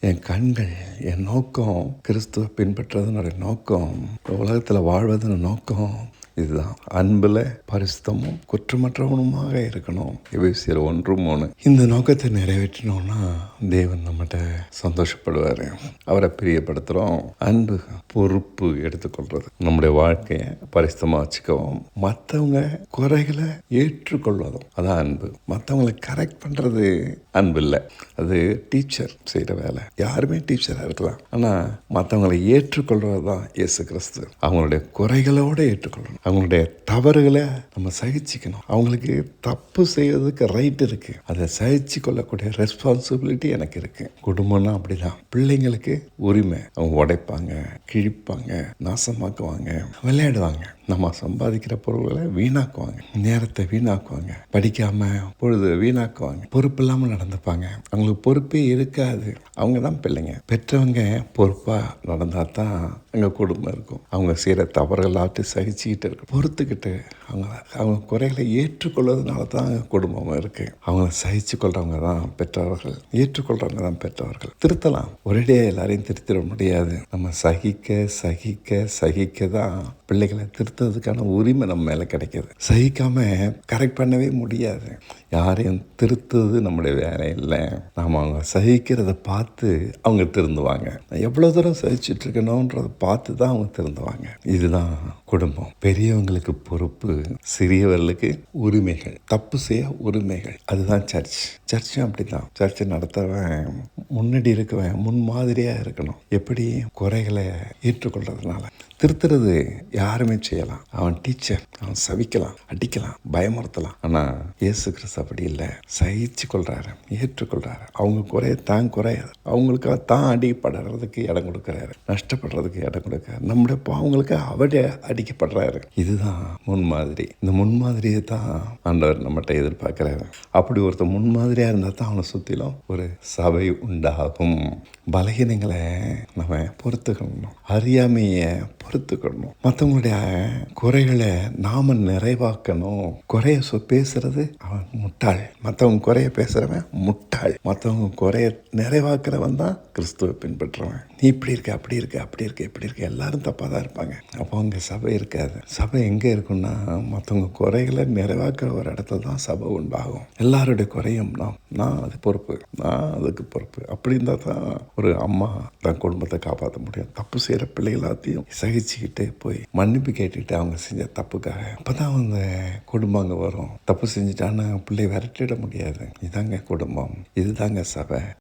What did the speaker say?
என் கண்கள், என் நோக்கம் கிறிஸ்துவ பின்பற்றுறதுனுடைய நோக்கம், உலகத்தில் வாழ்வதன் நோக்கம் இதுதான். அன்பில் பரிசுத்தமும் குற்றமற்றவனுமாக இருக்கணும். எபேசியர் 1:3. இந்த நோக்கத்தை நிறைவேற்றணும்னா தேவன் நம்மகிட்ட சந்தோஷப்படுவார். அவரை பிரியப்படுத்துகிறோம். அன்பு, பொறுப்பு எடுத்துக்கொள்வது, நம்முடைய வாழ்க்கையை பரிசுத்தமாக வச்சுக்கவும், மற்றவங்க குறைகளை ஏற்றுக்கொள்வதும், அதான் அன்பு. மற்றவங்களை கரெக்ட் பண்ணுறது அன்பு இல்லை. அது டீச்சர் செய்கிற வேலை. யாருமே டீச்சராக இருக்கலாம், ஆனால் மற்றவங்களை ஏற்றுக்கொள்வது தான் இயேசு கிறிஸ்து. அவங்களுடைய குறைகளோடு ஏற்றுக்கொள்ளணும். அவங்களுடைய தவறுகளை நம்ம சகிச்சுக்கணும். அவங்களுக்கு தப்பு செய்வதற்கு ரைட் இருக்குது, அதை சகிச்சு கொள்ளக்கூடிய ரெஸ்பான்சிபிலிட்டி எனக்கு இருக்குது. குடும்பம்னா அப்படிதான். பிள்ளைங்களுக்கு உரிமை. அவங்க உடைப்பாங்க, கிழிப்பாங்க, நாசமாக்குவாங்க, விளையாடுவாங்க. நம்ம சம்பாதிக்கிற பொருள்களை வீணாக்குவாங்க, நேரத்தை வீணாக்குவாங்க, படிக்காம பொழுது வீணாக்குவாங்க, பொறுப்பு இல்லாமல் நடந்துப்பாங்க. அவங்களுக்கு பொறுப்பே இருக்காது. அவங்க தான் பிள்ளைங்க. பெற்றவங்க பொறுப்பாக நடந்தால் தான் அங்கே குடும்பம் இருக்கும். அவங்க செய்கிற தவறுகளாட்டு சகிச்சுக்கிட்டு இருக்கு, பொறுத்துக்கிட்டு அவங்க குறைகளை ஏற்றுக்கொள்வதனால தான் குடும்பம் இருக்குது. அவங்கள சகிச்சு கொள்றவங்க தான் பெற்றவர்கள், ஏற்றுக்கொள்றவங்க தான் பெற்றவர்கள். திருத்தலாம், ஒரேடியாக எல்லாரையும் திருத்திட முடியாது. நம்ம சகிக்க சகிக்க சகிக்க தான் பிள்ளைகளை திருத்துறதுக்கான உரிமை நம்ம மேலே கிடைக்கிது. சகிக்காம கரெக்ட் பண்ணவே முடியாது. யாரையும் திருத்துறது நம்முடைய வேலை இல்லை. நாம் அவங்க சகிக்கிறத பார்த்து அவங்க திருந்துவாங்க. எவ்வளோ தூரம் சகிச்சுட்டு இருக்கணுன்றதை பார்த்து தான் அவங்க திருந்துவாங்க. இதுதான் குடும்பம். பெரியவங்களுக்கு பொறுப்பு, சிறியவர்களுக்கு உரிமைகள், தப்பு செய்ய உரிமைகள். அதுதான் சர்ச். சர்ச்சும் அப்படி தான். சர்ச்சை நடத்தவன் முன்னாடி இருக்கவன் முன்மாதிரியாக இருக்கணும். எப்படி குறைகளை ஏற்றுக்கொள்றதுனால திருத்துறது யாருமே செய்யலாம். அவன் டீச்சர், அவன் சவிக்கலாம், அடிக்கலாம், பயமுறுத்தலாம். ஆனால் இயேசு கிறிஸ்து அப்படி இல்லை. சகிச்சு கொள்றாரு, ஏற்றுக்கொள்றாரு. அவங்க குறைய தான் குறையாது. அவங்களுக்காக தான் அடிப்படுறதுக்கு இடம் கொடுக்குறாரு, நஷ்டப்படுறதுக்கு இடம் கொடுக்குறாரு. நம்முடைய பாவங்களுக்கு அவரே அடிக்கப்படுறாரு. இதுதான் முன்மாதிரி. இந்த முன்மாதிரியை தான் ஆண்டவர் நம்மகிட்ட எதிர்பார்க்கிறாரு. அப்படி ஒருத்தர் முன்மாதிரியாக இருந்தால் தான் அவனை சுற்றிலும் ஒரு சபை உண்டாகும். பலகீனங்களை நம்ம பொறுத்துக்கணும், அறியாமையை பொறுத்துக்கணும், மற்றவங்களுடைய குறைகளை நாம நிறைவாக்கணும். குறைய பேசுறது அவன் முட்டாள். மற்றவங்க குறைய பேசுறவன் முட்டாள். மற்றவங்க குறைய நிறைவாக்குறவன் தான் கிறிஸ்துவை பின்பற்றுவன். நீ இப்படி இருக்க, அப்படி இருக்க, அப்படி இருக்க, இப்படி இருக்க, எல்லாரும் தப்பாக தான் இருப்பாங்க. அப்போ அங்கே சபை இருக்காது. சபை எங்கே இருக்குன்னா மற்றவங்க குறைகளை நிறைவாக்குற ஒரு இடத்துல தான் சபை உண்டாகும். எல்லாருடைய குறையும் நான் அது பொறுப்பு, நான் அதுக்கு பொறுப்பு. அப்படி இருந்தால் தான் ஒரு அம்மா தன் குடும்பத்தை காப்பாற்ற முடியும். தப்பு செய்கிற பிள்ளைகளாத்தையும் சகிச்சுக்கிட்டு போய் மன்னிப்பு கேட்டுக்கிட்டு அவங்க செஞ்ச தப்புக்காக, அப்போ தான் அவங்க குடும்பம் அங்கே வரும். தப்பு செஞ்சுட்டான்னு பிள்ளையை விரட்டிட முடியாது. இதுதாங்க குடும்பம், இதுதாங்க சபை.